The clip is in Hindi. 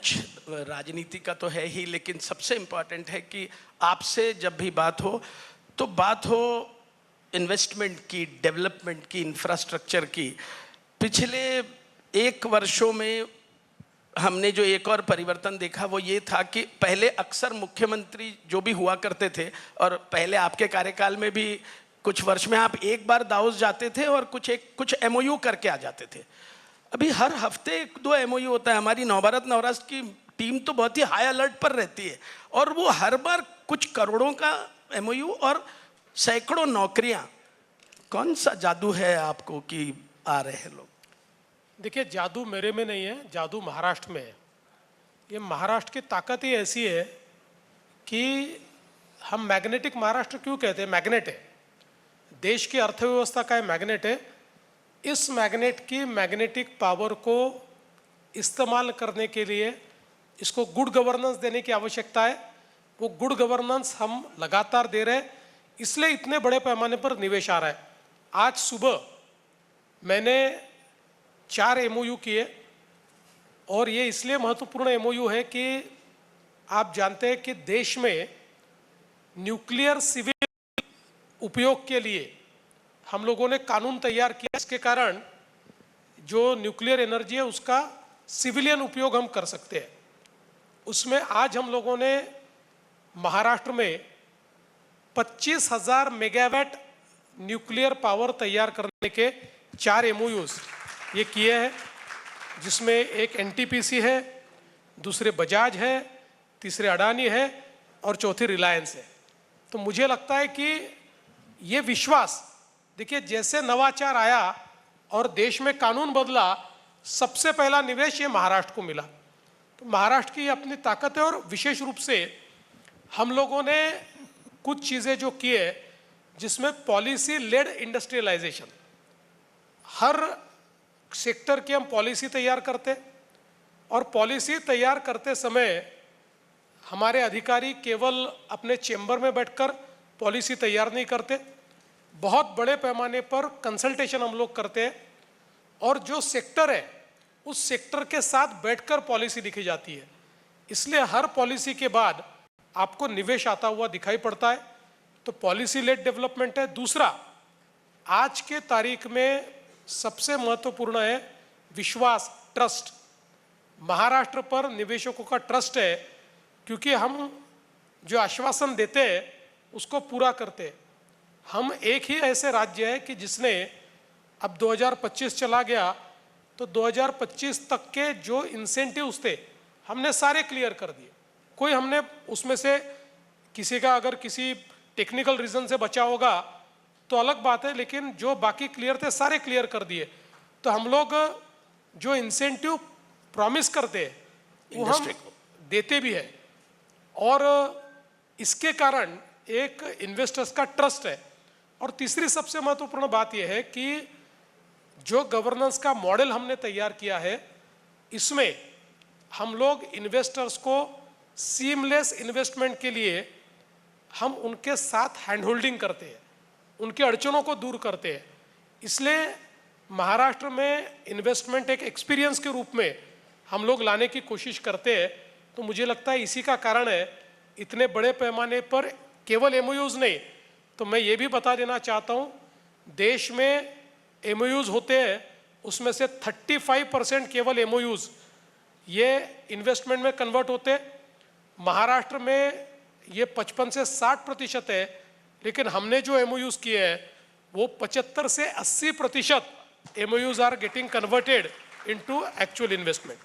कुछ राजनीति का तो है ही, लेकिन सबसे इम्पॉर्टेंट है कि आपसे जब भी बात हो तो बात हो इन्वेस्टमेंट की, डेवलपमेंट की, इंफ्रास्ट्रक्चर की। पिछले 1 वर्षों में हमने जो एक और परिवर्तन देखा वो ये था कि पहले अक्सर मुख्यमंत्री जो भी हुआ करते थे, और पहले आपके कार्यकाल में भी कुछ वर्ष में आप एक बार दावोस जाते थे और कुछ एमओयू करके आ जाते थे। अभी हर हफ्ते 1-2 एमओयू होता है। हमारी नवभारत नवराष्ट्र की टीम तो बहुत ही हाई अलर्ट पर रहती है, और वो हर बार कुछ करोड़ों का एमओयू और सैकड़ों नौकरियां। कौन सा जादू है आपको कि आ रहे हैं लोग? देखिए, जादू मेरे में नहीं है, जादू महाराष्ट्र में है। ये महाराष्ट्र की ताकत ही ऐसी है कि हम मैग्नेटिक महाराष्ट्र क्यों कहते हैं? मैग्नेट है, देश की अर्थव्यवस्था का मैग्नेट है। इस मैग्नेट की मैग्नेटिक पावर को इस्तेमाल करने के लिए इसको गुड गवर्नेंस देने की आवश्यकता है। वो गुड गवर्नेंस हम लगातार दे रहे हैं, इसलिए इतने बड़े पैमाने पर निवेश आ रहा है। आज सुबह मैंने 4 एमओयू किए, और ये इसलिए महत्वपूर्ण एमओयू है कि आप जानते हैं कि देश में न्यूक्लियर सिविल उपयोग के लिए हम लोगों ने कानून तैयार किया। इसके कारण जो न्यूक्लियर एनर्जी है उसका सिविलियन उपयोग हम कर सकते हैं। उसमें आज हम लोगों ने महाराष्ट्र में 25,000 मेगावाट न्यूक्लियर पावर तैयार करने के 4 एमओयूज ये किए हैं, जिसमें एक एनटीपीसी है, दूसरे बजाज है, तीसरे अडानी है और चौथी रिलायंस है। तो मुझे लगता है कि ये विश्वास, देखिए जैसे नवाचार आया और देश में कानून बदला, सबसे पहला निवेश ये महाराष्ट्र को मिला। तो महाराष्ट्र की अपनी ताकत है, और विशेष रूप से हम लोगों ने कुछ चीज़ें जो की है जिसमें पॉलिसी लेड इंडस्ट्रियलाइजेशन, हर सेक्टर की हम पॉलिसी तैयार करते, और पॉलिसी तैयार करते समय हमारे अधिकारी केवल अपने चेंबर में बैठकर पॉलिसी तैयार नहीं करते, बहुत बड़े पैमाने पर कंसल्टेशन हम लोग करते हैं, और जो सेक्टर है उस सेक्टर के साथ बैठकर पॉलिसी लिखी जाती है। इसलिए हर पॉलिसी के बाद आपको निवेश आता हुआ दिखाई पड़ता है। तो पॉलिसी लेड डेवलपमेंट है। दूसरा, आज के तारीख में सबसे महत्वपूर्ण है विश्वास, ट्रस्ट। महाराष्ट्र पर निवेशकों का ट्रस्ट है, क्योंकि हम जो आश्वासन देते हैं उसको पूरा करते हैं। हम एक ही ऐसे राज्य है कि जिसने, अब 2025 चला गया तो 2025 तक के जो इंसेंटिव्स थे हमने सारे क्लियर कर दिए। कोई हमने उसमें से किसी का अगर किसी टेक्निकल रीज़न से बचा होगा तो अलग बात है, लेकिन जो बाकी क्लियर थे सारे क्लियर कर दिए। तो हम लोग जो इंसेंटिव प्रॉमिस करते हैं वो हम देते भी है, और इसके कारण एक इन्वेस्टर्स का ट्रस्ट है। और तीसरी सबसे महत्वपूर्ण बात यह है कि जो गवर्नेंस का मॉडल हमने तैयार किया है, इसमें हम लोग इन्वेस्टर्स को सीमलेस इन्वेस्टमेंट के लिए हम उनके साथ हैंड होल्डिंग करते हैं, उनकी अड़चनों को दूर करते हैं। इसलिए महाराष्ट्र में इन्वेस्टमेंट एक एक्सपीरियंस के रूप में हम लोग लाने की कोशिश करते हैं। तो मुझे लगता है इसी का कारण है इतने बड़े पैमाने पर केवल एमओयूज नहीं, तो मैं ये भी बता देना चाहता हूँ, देश में एमओयूज होते हैं उसमें से 35% केवल एमओयूज ये इन्वेस्टमेंट में कन्वर्ट होते हैं। महाराष्ट्र में ये 55 से 60% है, लेकिन हमने जो एमओयूज किए हैं वो 75 से 80% MOUs are getting converted into actual investment.